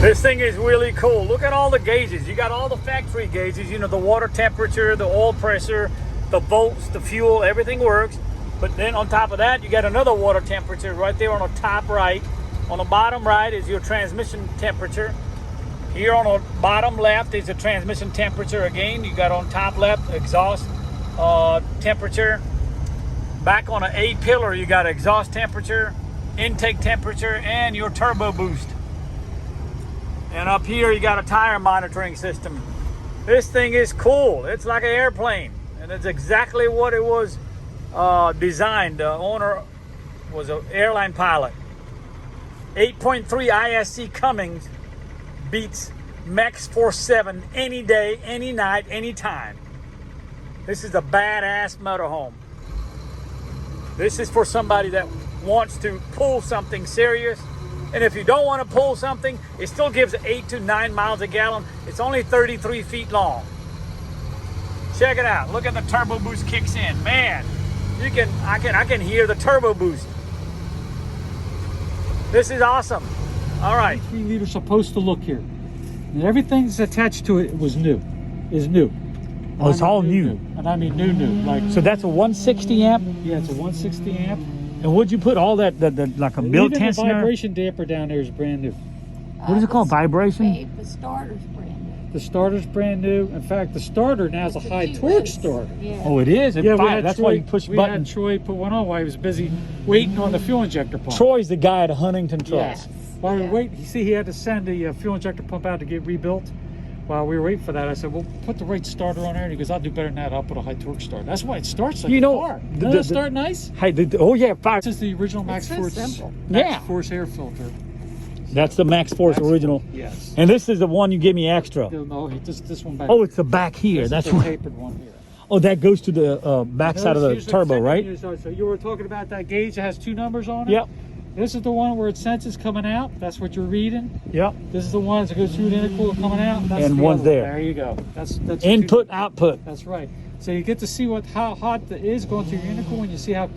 This thing is really cool. Look at all the gauges. You got all the factory gauges, you know, the water temperature, the oil pressure, the volts, the fuel, everything works. But then on top of that, you got another water temperature right there on the top right. On the bottom right is your transmission temperature. Here on the bottom left is the transmission temperature again. You got on top left exhaust temperature. Back on an A pillar, you got exhaust temperature, intake temperature, and your turbo boost. And up here, you got a tire monitoring system. This thing is cool. It's like an airplane, and it's exactly what it was designed. The owner was an airline pilot. 8.3 ISC Cummins beats Max 47 any day, any night, any time. This is a badass motorhome. This is for somebody that wants to pull something serious. And if you don't want to pull something, it still gives 8 to 9 miles a gallon. It's only 33 feet long. Check it out. Look at the turbo boost kicks in. Man, I can hear the turbo boost. This is awesome. All right. 3 liters supposed to look here. And everything that's attached to it was new. Is new. Oh, it's all new. And I mean new. Like, so that's a 160 amp? Yeah, it's a 160 amp. And would you put all that, like a built Even the tensioner? vibration damper down there is brand new. What is it called? Vibration? The starter's brand new. The starter's brand new. In fact, the starter now is a high torque starter. Yeah. Oh, it is? Yeah, That's why you push we button. had Troy put one on while he was busy waiting on the fuel injector pump. Troy's the guy at Huntington Trust. Yes. While we Yeah. were waiting, you see he had to send the fuel injector pump out to get rebuilt. While we were waiting for that, I said, well, put the right starter on there. And he goes, I'll do better than that. I'll put a high torque starter. That's why it starts like You know, a car. the- Doesn't the- it start nice? Hey, oh yeah, This is the original Max so Force. simple. Max Yeah. Force air filter. That's the Max Force original. Yes. And this is the one you give me extra. No, this one back. Oh, it's the back here. This That's is the what. tapered one here. Oh, that goes to the back side of the Here's turbo, second right? unit. So you were talking about that gauge that has 2 numbers on it? Yep. This is the one where it senses coming out. That's what you're reading. Yep. This is the one that goes through the intercooler coming out. That's And the one's other one. there. There you go. That's Input, output. That's right. So you get to see how hot it is going through your intercooler, and you see how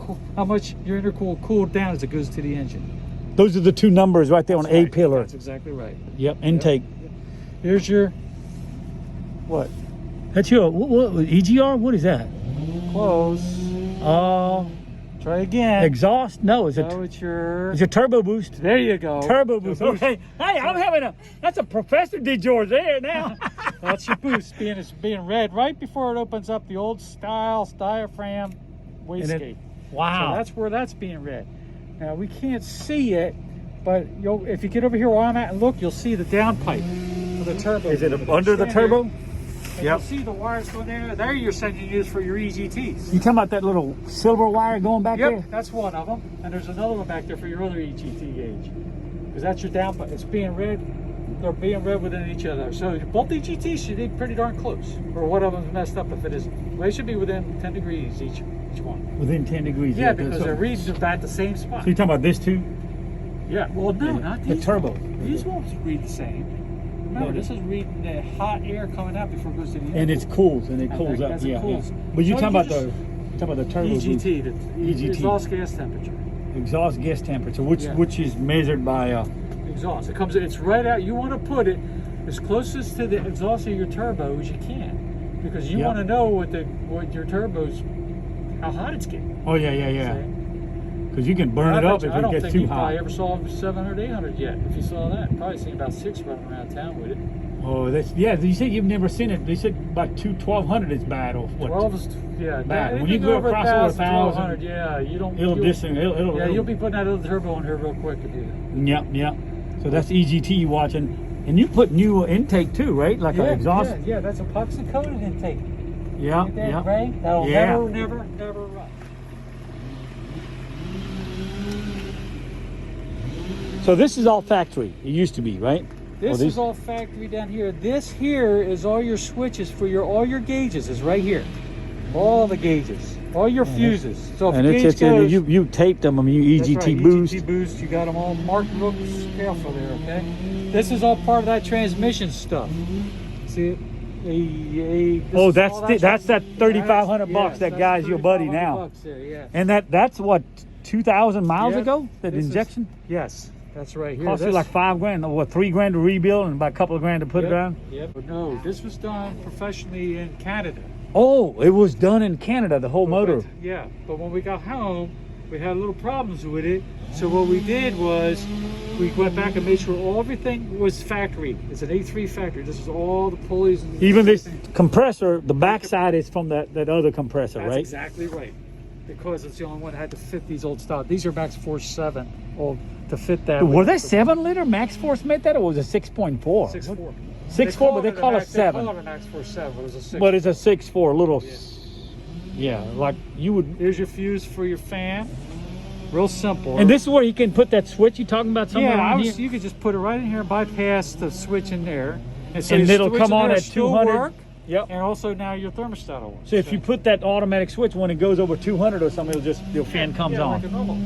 much your intercooler cooled down as it goes to the engine. Those are the 2 numbers right there on That's A right. pillar. That's exactly right. Yep. Intake. Here's your what? That's your what, EGR? What is that? Close. Try again. Exhaust? No, it's So it's your. a turbo boost. There you go. Turbo boost. Okay. Hey, I'm having that's a professor did yours there now. That's your boost being red right before it opens up the old style diaphragm wastegate. Wow. So that's where that's being read. Now we can't see it, but if you get over here where I'm at and look, you'll see the downpipe of the turbo. Is it under the turbo? Yep. You'll see the wires go there. There you're sending use for your EGTs. You talking about that little silver wire going back there? Yep, that's one of them. And there's another one back there for your other EGT gauge. Because that's your downpipe. It's being read. They're being read within each other. So both EGTs should be pretty darn close. Or one of them's messed up if it isn't. They should be within 10 degrees each one. Within 10 degrees. Yeah, because they're reading about the same spot. So you're talking about this too? Yeah, well, no, not The these. turbo. These won't read the same. Remember, this is reading the hot air coming out before it goes to the And it's cools and it cools up. As it Yeah, cools. yeah. But you're So talking about you the turbo boost. EGT, the EGT. exhaust gas temperature. Exhaust gas temperature, which Yeah. which is measured by Exhaust. It comes. It's right out. You want to put it as closest to the exhaust of your turbo as you can, because you Yep. want to know what your turbo's, how hot it's getting. Oh yeah. See? Because you can burn it up if I it don't gets think too you hot. probably ever saw 700, 800 yet. If you saw that, probably seen about 6 running around town with it. Oh, that's You say you've never seen it. They said about 1200 is bad, or what? 12 is, yeah. Bad. When anything you go over across over 1,000, 1,000, 1,200, yeah, you don't. It'll you'll- distance. Yeah, you'll be putting that other turbo on here real quick if you do. Yep. So that's EGT you watching, and you put new intake too, right? Like an exhaust. Yeah, that's epoxy coated intake. Yeah. Get that gray? That'll Yeah. never run. So this is all factory. It used to be, right? This these- is all factory down here. This here is all your switches for all your gauges is right here. All the gauges, all your fuses. So if And the it's gauge just goes, you taped them. I mean, you that's EGT right, boost. EGT boost. You got them all marked real careful there. Okay. This is all part of that transmission stuff. See it? Oh, that's that 3,500 bucks. That guy's your buddy now. There, yeah. And that's what 2,000 miles Yep. ago. That This is- injection. Yes. That's right here. Cost you like $5 grand, or what, $3 grand to rebuild and about a couple of grand to put it on? Yep. But no, this was done professionally in Canada. Oh, it was done in Canada, the whole motor. Yeah, but when we got home, we had little problems with it. So what we did was we went back and made sure everything was factory. It's an A3 factory. This is all the pulleys. And Even this compressor, the backside is from that other compressor, That's right? exactly right. Because it's the only one that had to fit these old style. These are Max Force 7 old to fit that. Were they 7-liter Max Force made that, or was it 6.4? 6.4. 6.4, but they call it 7. They call it a Max Force 7, but it was a 6. But it's a 6.4, little. Yeah, like you would. Here's your fuse for your fan. Real simple. And this is where you can put that switch you talking about somewhere around here? You could just put it right in here, bypass the switch in there. So And your it'll switch come in on there at still 200. work, Yep. and also now your thermostat will work. So if you put that automatic switch, when it goes over 200 or something, your fan comes on. Like a normal.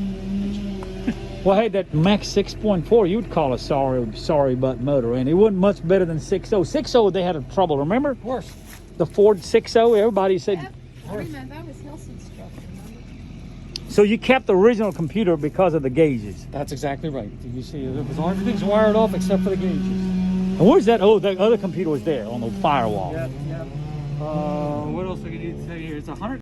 Well, hey, that Max 6.4, you would call a sorry butt motor, and it wasn't much better than 6.0. 6.0, they had a trouble. Remember Worse. the Ford 6.0? Everybody said. Yep. I remember that was Helson's truck, remember? So you kept the original computer because of the gauges. That's exactly right. You see, everything's wired off except for the gauges. And where's that? Oh, the other computer was there on the firewall. Yep. What else do you need to say here? It's 100.